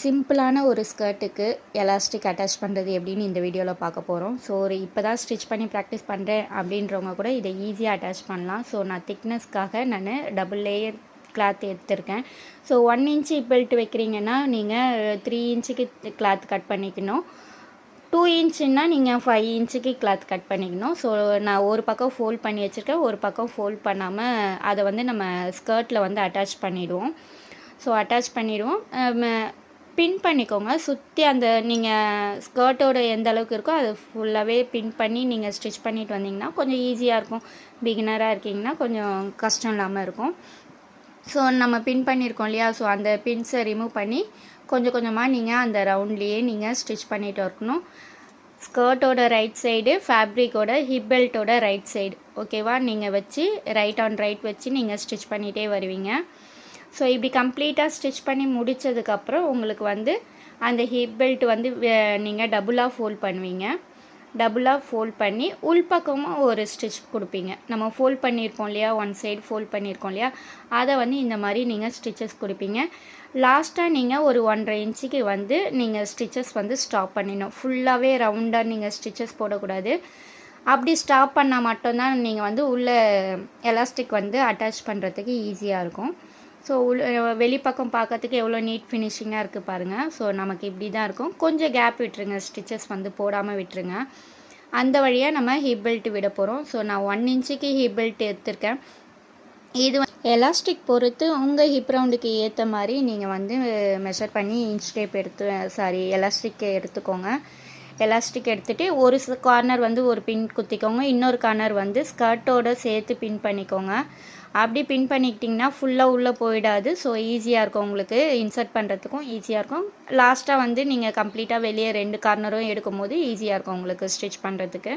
சிம்பிளான ஒரு ஸ்கர்ட்டுக்கு elastic attach பண்ணுறது எப்படின்னு இந்த வீடியோவில் பார்க்க போகிறோம். ஸோ இப்போ தான் ஸ்டிச் பண்ணி ப்ராக்டிஸ் பண்ணுறேன் அப்படின்றவங்க கூட இதை ஈஸியாக அட்டாச் பண்ணலாம். ஸோ நான் திக்னஸ்க்காக நான் டபுள் லேயர் கிளாத் எடுத்திருக்கேன். ஸோ 1 இன்ச்சு பெல்ட் வைக்கிறீங்கன்னா நீங்கள் 3 இன்ச்சுக்கு கிளாத் கட் பண்ணிக்கணும். 2 இன்ச்சுன்னா நீங்கள் 5 இன்ச்சுக்கு கிளாத் கட் பண்ணிக்கணும். ஸோ நான் ஒரு பக்கம் ஃபோல்ட் பண்ணி வச்சுருக்கேன், ஒரு பக்கம் ஃபோல்ட் பண்ணாமல் அதை வந்து நம்ம ஸ்கர்ட்டில் வந்து அட்டாச் பண்ணிவிடுவோம். ஸோ அட்டாச் பண்ணிவிடுவோம். பின் பண்ணிக்கோங்க. சுற்றி அந்த நீங்கள் ஸ்கர்ட்டோட எந்த அளவுக்கு இருக்கோ அதை ஃபுல்லாகவே பின் பண்ணி நீங்கள் ஸ்டிச் பண்ணிட்டு வந்தீங்கன்னா கொஞ்சம் ஈஸியாக இருக்கும். பிகினராக இருக்கீங்கன்னா கொஞ்சம் கஷ்டம் இல்லாமல் இருக்கும். ஸோ நம்ம பின் பண்ணியிருக்கோம் இல்லையா, ஸோ அந்த பின்ஸை ரிமூவ் பண்ணி கொஞ்சம் கொஞ்சமாக நீங்கள் அந்த ரவுண்ட்லேயே நீங்கள் ஸ்டிச் பண்ணிட்டு இருக்கணும். ஸ்கர்ட்டோட ரைட் சைடு, ஃபேப்ரிக்கோட ஹிப் பெல்ட்டோட ரைட் சைடு ஓகேவா, நீங்கள் வச்சு ரைட் ஆன் ரைட் வச்சு நீங்கள் ஸ்டிச் பண்ணிகிட்டே வருவீங்க. ஸோ இப்படி கம்ப்ளீட்டாக ஸ்டிச் பண்ணி முடித்ததுக்கப்புறம் உங்களுக்கு வந்து அந்த ஹிப் பெல்ட் வந்து நீங்கள் டபுளாக ஃபோல்ட் பண்ணுவீங்க. டபுளாக ஃபோல்ட் பண்ணி உள்பக்கமும் ஒரு ஸ்டிச் கொடுப்பீங்க. நம்ம ஃபோல்ட் பண்ணியிருக்கோம் இல்லையா, ஒன் சைடு ஃபோல்ட் பண்ணியிருக்கோம் இல்லையா, அதை வந்து இந்த மாதிரி நீங்கள் ஸ்டிச்சஸ் கொடுப்பீங்க. லாஸ்ட்டாக நீங்கள் ஒரு 1.5 இன்ச்சுக்கு வந்து நீங்கள் ஸ்டிச்சஸ் வந்து ஸ்டாப் பண்ணிடணும். ஃபுல்லாகவே ரவுண்டாக நீங்கள் ஸ்டிச்சஸ் போடக்கூடாது. அப்படி ஸ்டாப் பண்ணால் மட்டும்தான் நீங்கள் வந்து உள்ள எலாஸ்டிக் வந்து அட்டாச் பண்ணுறதுக்கு ஈஸியாக இருக்கும். ஸோ வெளிப்பக்கம் பார்க்கறதுக்கு எவ்வளோ நீட் ஃபினிஷிங்காக இருக்குது பாருங்கள். ஸோ நமக்கு இப்படி தான் இருக்கும். கொஞ்சம் கேப் விட்டுருங்க, ஸ்டிச்சஸ் வந்து போடாமல் விட்டுருங்க. அந்த வழியாக நம்ம ஹிப் பெல்ட் விட போகிறோம். ஸோ நான் 1 இன்ச்சுக்கு ஹிப் பெல்ட் எடுத்திருக்கேன். இது எலாஸ்டிக் பொறுத்து உங்கள் ஹிப் ரவுண்டுக்கு ஏற்ற மாதிரி நீங்கள் வந்து மெஷர் பண்ணி இன்ச் டேப் எலாஸ்டிக் எடுத்துக்கோங்க. எலாஸ்டிக் எடுத்துகிட்டு ஒரு கார்னர் வந்து ஒரு பின் குத்திக்கோங்க, இன்னொரு கார்னர் வந்து ஸ்கர்ட்டோடு சேர்த்து பின் பண்ணிக்கோங்க. அப்படி பின் பண்ணிக்கிட்டிங்கன்னா ஃபுல்லாக உள்ளே போயிடாது. ஸோ ஈஸியாக இருக்கும், உங்களுக்கு இன்சர்ட் பண்ணுறதுக்கும் ஈஸியாக இருக்கும். லாஸ்ட்டாக வந்து நீங்கள் கம்ப்ளீட்டாக வெளியே 2 கார்னரும் எடுக்கும் போது ஈஸியாக இருக்கும் உங்களுக்கு ஸ்டிச் பண்ணுறதுக்கு.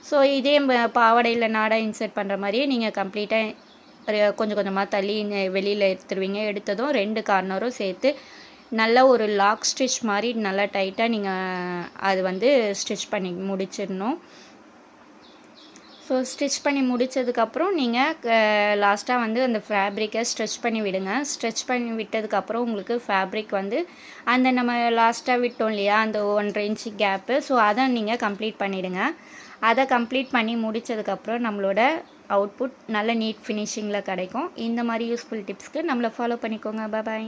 ஸோ இதே பாவாடையில் நாடாக இன்சர்ட் பண்ணுற மாதிரியே நீங்கள் கம்ப்ளீட்டாக கொஞ்சம் கொஞ்சமாக தள்ளி வெளியில் எடுத்துருவீங்க. எடுத்ததும் 2 கார்னரும் சேர்த்து நல்ல ஒரு லாக் ஸ்டிச் மாதிரி நல்லா டைட்டாக நீங்கள் அது வந்து ஸ்டிச் பண்ணி முடிச்சிடணும். ஸோ ஸ்டிச் பண்ணி முடித்ததுக்கப்புறம் நீங்கள் லாஸ்ட்டாக வந்து அந்த ஃபேப்ரிக்கை ஸ்ட்ரெச் பண்ணி விடுங்க. ஸ்ட்ரெச் பண்ணி விட்டதுக்கப்புறம் உங்களுக்கு ஃபேப்ரிக் வந்து அந்த நம்ம லாஸ்ட்டாக விட்டோம் இல்லையா, அந்த 1.5 இன்ச்சு கேப்பு, ஸோ அதை நீங்கள் கம்ப்ளீட் பண்ணிவிடுங்க. அதை கம்ப்ளீட் பண்ணி முடித்ததுக்கப்புறம் நம்மளோட அவுட்புட் நல்ல நீட் ஃபினிஷிங்கில் கிடைக்கும். இந்த மாதிரி யூஸ்ஃபுல் டிப்ஸ்க்கு நம்மளை ஃபாலோ பண்ணிக்கோங்க. பாய்.